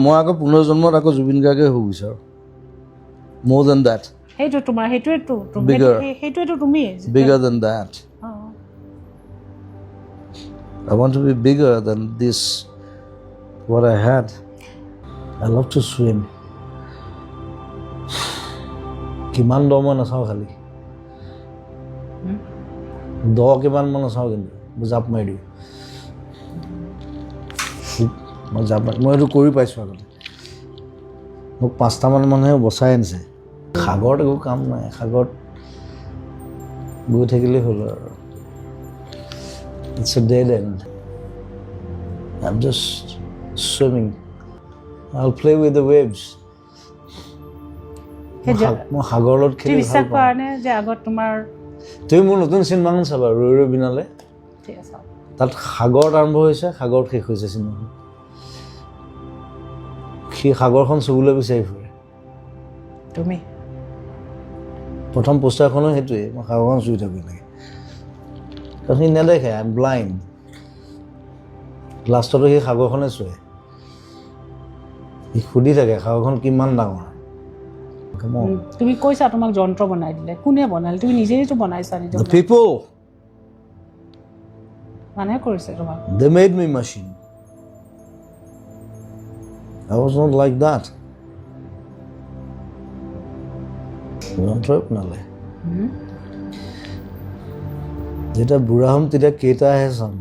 মই আকৌ পুনৰ্জন্মত আকৌ জুবিন গাৰ্গে হ'ব বিচাৰোঁ more than that সেইটো তোমাৰ সেইটোৱেতো Bigger. সেইটোৱেতো তুমি bigger than that I want to be bigger than this what I had I love to swim কিমান দ মই নাচাওঁ খালি দ কিমান মই নাচাওঁ কিন্তু জাপ মাৰি দিওঁ মই এইটো কৰি পাইছোঁ আগতে মোক 5টামান মানুহে বচাই আনিছে সাগৰত একো কাম নাই সাগৰত গৈ থাকিলেই হ'ল আৰু It's a dead end. I'm just swimming. I'll play with the waves. মই সাগৰত খেলি ভাল বিশ্বাস পাওঁ কৰা নে যে আগত তোমাৰ তুমি মোৰ নতুন চিনেমাখন চাবা ৰৈ ৰৈ বিনালে ঠিক আছে তাত সাগৰত আৰম্ভ হৈছে সাগৰত শেষ হৈছে চিনেমাখন সি সাগৰখন চুবলৈ বিচাৰি ফুৰে তুমি প্ৰথম পোষ্টাৰখনো সেইটোৱে মই সাগৰখন চুই থাকোঁ এনেকৈ কাৰণ সি নেদেখে আই এম ব্লাইণ্ড লাষ্টতো সেই সাগৰখনে চুৱে সি সুধি থাকে সাগৰখন কিমান ডাঙৰ তুমি কৈছা তোমাক যন্ত্ৰ বনাই দিলে কোনে বনালে তুমি নিজেইতো বনাইছা নিজৰ The people, মানুহে কৰিছে তোমাক they made me machine. I was not like that. যন্ত্ৰই বনালে যেতিয়া বুঢ়া হ'ম তেতিয়া কেইটা আহে চাম